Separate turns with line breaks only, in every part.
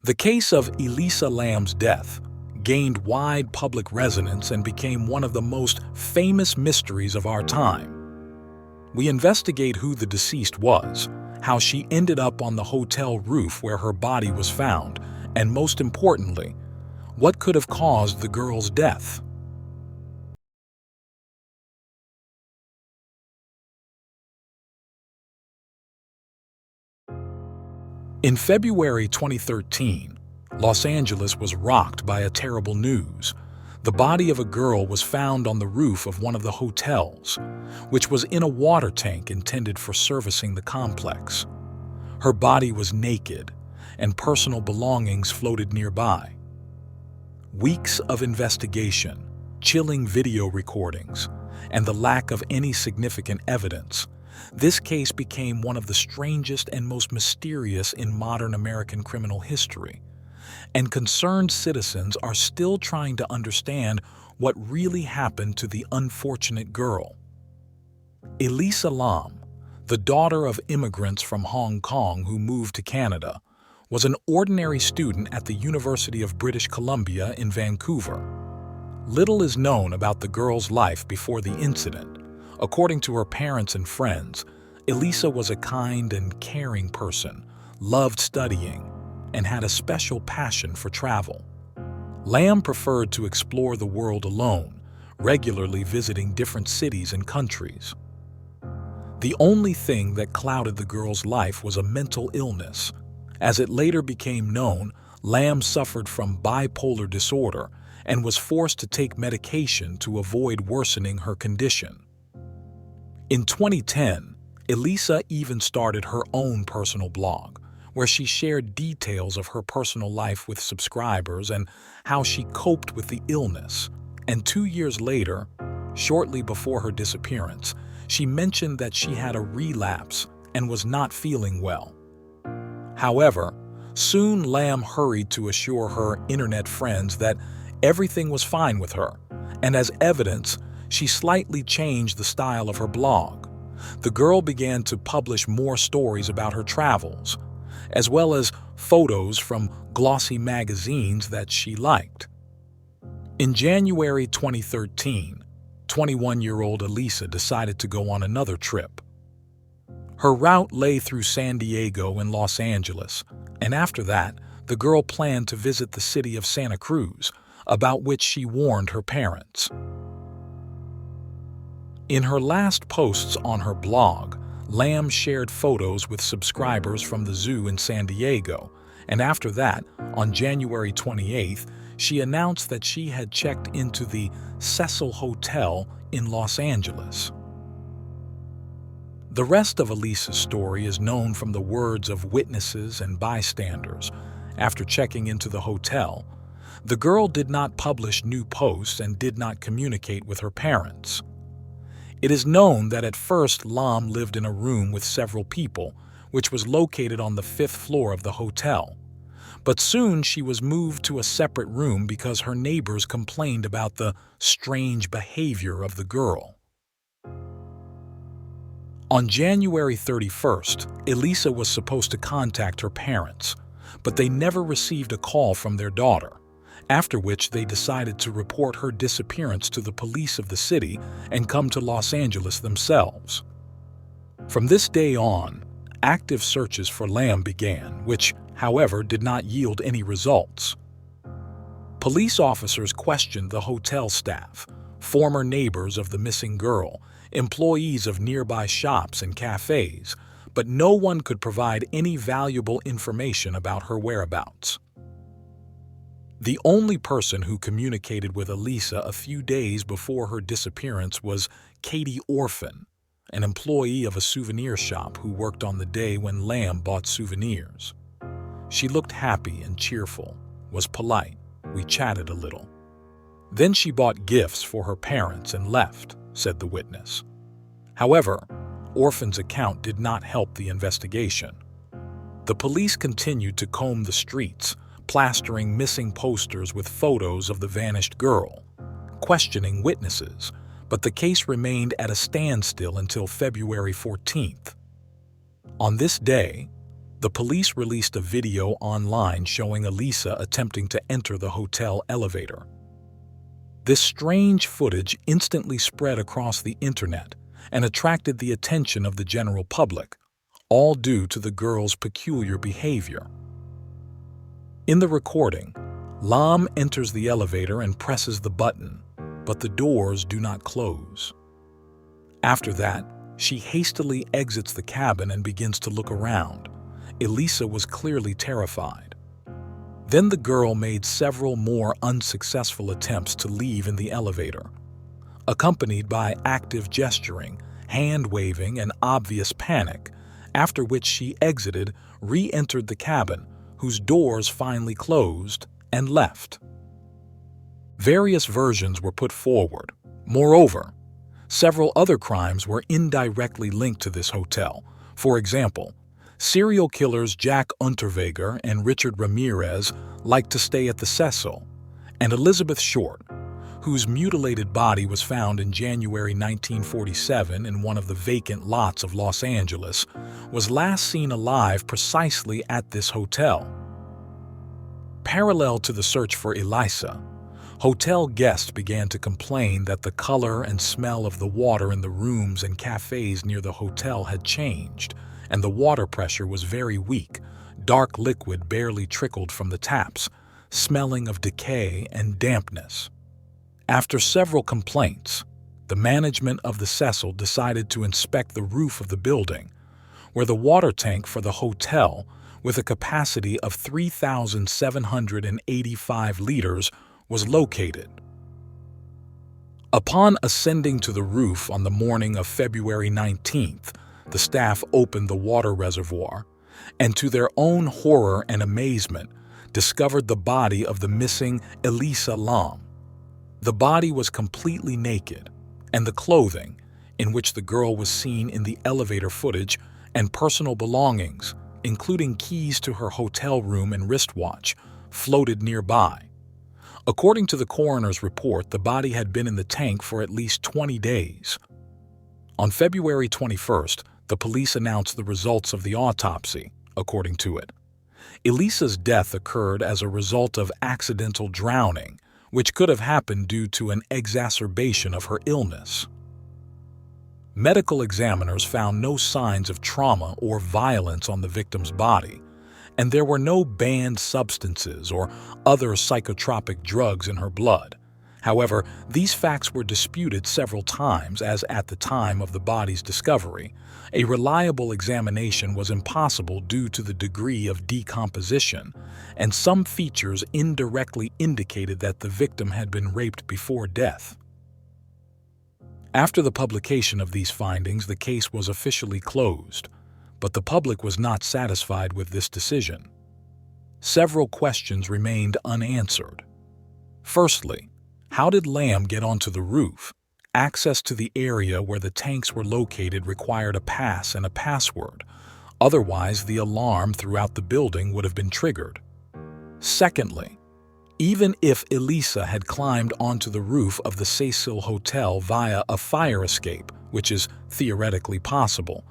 The case of Elisa Lam's death gained wide public resonance and became one of the most famous mysteries of our time. We investigate who the deceased was, how she ended up on the hotel roof where her body was found, and most importantly, what could have caused the girl's death. In February 2013, Los Angeles was rocked by a terrible news. The body of a girl was found on the roof of one of the hotels, which was in a water tank intended for servicing the complex. Her body was naked, and personal belongings floated nearby. Weeks of investigation, chilling video recordings, and the lack of any significant evidence, this case became one of the strangest and most mysterious in modern American criminal history. And concerned citizens are still trying to understand what really happened to the unfortunate girl. Elisa Lam, the daughter of immigrants from Hong Kong who moved to Canada, was an ordinary student at the University of British Columbia in Vancouver. Little is known about the girl's life before the incident. According to her parents and friends, Elisa was a kind and caring person, loved studying, and had a special passion for travel. Lam preferred to explore the world alone, regularly visiting different cities and countries. The only thing that clouded the girl's life was a mental illness. As it later became known, Lam suffered from bipolar disorder and was forced to take medication to avoid worsening her condition. In 2010, Elisa even started her own personal blog, where she shared details of her personal life with subscribers and how she coped with the illness. And 2 years later, shortly before her disappearance, she mentioned that she had a relapse and was not feeling well. However, soon Lam hurried to assure her internet friends that everything was fine with her, and as evidence, she slightly changed the style of her blog. The girl began to publish more stories about her travels, as well as photos from glossy magazines that she liked. In January 2013, 21-year-old Elisa decided to go on another trip. Her route lay through San Diego and Los Angeles, and after that, the girl planned to visit the city of Santa Cruz, about which she warned her parents. In her last posts on her blog, Lam shared photos with subscribers from the zoo in San Diego, and after that, on January 28th, she announced that she had checked into the Cecil Hotel in Los Angeles. The rest of Elisa's story is known from the words of witnesses and bystanders. After checking into the hotel, the girl did not publish new posts and did not communicate with her parents. It is known that at first Lam lived in a room with several people, which was located on the 5th floor of the hotel. But soon she was moved to a separate room because her neighbors complained about the strange behavior of the girl. On January 31st, Elisa was supposed to contact her parents, but they never received a call from their daughter, after which they decided to report her disappearance to the police of the city and come to Los Angeles themselves. From this day on, active searches for Lam began, which, however, did not yield any results. Police officers questioned the hotel staff, former neighbors of the missing girl, employees of nearby shops and cafes, but no one could provide any valuable information about her whereabouts. The only person who communicated with Elisa a few days before her disappearance was Katie Orphan, an employee of a souvenir shop who worked on the day when Lam bought souvenirs. She looked happy and cheerful, was polite. We chatted a little. Then she bought gifts for her parents and left, said the witness. However, Orphan's account did not help the investigation. The police continued to comb the streets, plastering missing posters with photos of the vanished girl, questioning witnesses, but the case remained at a standstill until February 14th. On this day, The police released a video online showing Elisa attempting to enter the hotel elevator. This strange footage instantly spread across the internet and attracted the attention of the general public, all due to the girl's peculiar behavior. In the recording, Lam enters the elevator and presses the button, but the doors do not close. After that, she hastily exits the cabin and begins to look around. Elisa was clearly terrified. Then the girl made several more unsuccessful attempts to leave in the elevator, accompanied by active gesturing, hand-waving, and obvious panic, after which she exited, re-entered the cabin, whose doors finally closed, and left. Various versions were put forward. Moreover, several other crimes were indirectly linked to this hotel. For example, serial killers Jack Unterweger and Richard Ramirez liked to stay at the Cecil, and Elizabeth Short, whose mutilated body was found in January 1947 in one of the vacant lots of Los Angeles, was last seen alive precisely at this hotel. Parallel to the search for Elisa, hotel guests began to complain that the color and smell of the water in the rooms and cafes near the hotel had changed, and the water pressure was very weak. Dark liquid barely trickled from the taps, smelling of decay and dampness. After several complaints, the management of the Cecil decided to inspect the roof of the building, where the water tank for the hotel, with a capacity of 3,785 liters, was located. Upon ascending to the roof on the morning of February 19th, the staff opened the water reservoir and, to their own horror and amazement, discovered the body of the missing Elisa Lam. The body was completely naked, and the clothing, in which the girl was seen in the elevator footage, and personal belongings, including keys to her hotel room and wristwatch, floated nearby. According to the coroner's report, the body had been in the tank for at least 20 days. On February 21st, the police announced the results of the autopsy, according to it. Elisa's death occurred as a result of accidental drowning, which could have happened due to an exacerbation of her illness. Medical examiners found no signs of trauma or violence on the victim's body, and there were no banned substances or other psychotropic drugs in her blood. However, these facts were disputed several times, as at the time of the body's discovery, a reliable examination was impossible due to the degree of decomposition, and some features indirectly indicated that the victim had been raped before death. After the publication of these findings, the case was officially closed, but the public was not satisfied with this decision. Several questions remained unanswered. Firstly, how did Lam get onto the roof? Access to the area where the tanks were located required a pass and a password. Otherwise, the alarm throughout the building would have been triggered. Secondly, even if Elisa had climbed onto the roof of the Cecil Hotel via a fire escape, which is theoretically possible,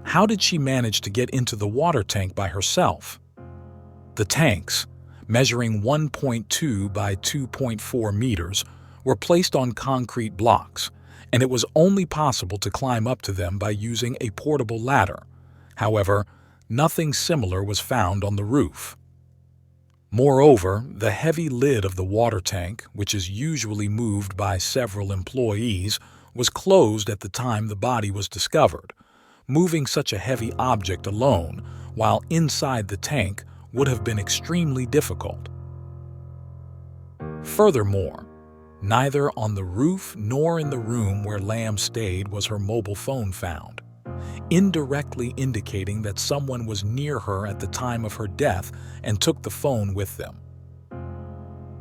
how did she manage to get into the water tank by herself? The tanks, measuring 1.2 by 2.4 meters, were placed on concrete blocks, and it was only possible to climb up to them by using a portable ladder. However, nothing similar was found on the roof. Moreover, the heavy lid of the water tank, which is usually moved by several employees, was closed at the time the body was discovered. Moving such a heavy object alone, while inside the tank, would have been extremely difficult. Furthermore, neither on the roof nor in the room where Lam stayed was her mobile phone found, indirectly indicating that someone was near her at the time of her death and took the phone with them.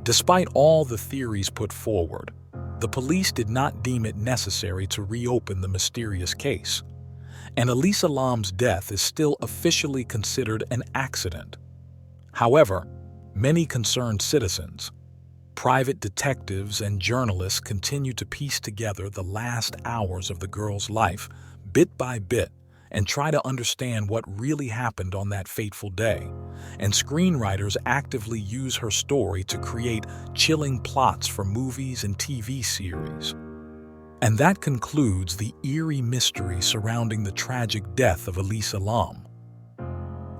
Despite all the theories put forward, the police did not deem it necessary to reopen the mysterious case, and Elisa Lam's death is still officially considered an accident. However, many concerned citizens, private detectives, and journalists continue to piece together the last hours of the girl's life, bit by bit, and try to understand what really happened on that fateful day. And screenwriters actively use her story to create chilling plots for movies and TV series. And that concludes the eerie mystery surrounding the tragic death of Elisa Lam.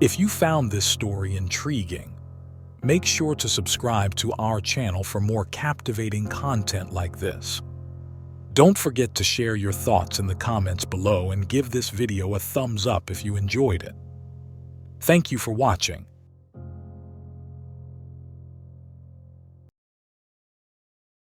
If you found this story intriguing, make sure to subscribe to our channel for more captivating content like this. Don't forget to share your thoughts in the comments below and give this video a thumbs up if you enjoyed it. Thank you for watching,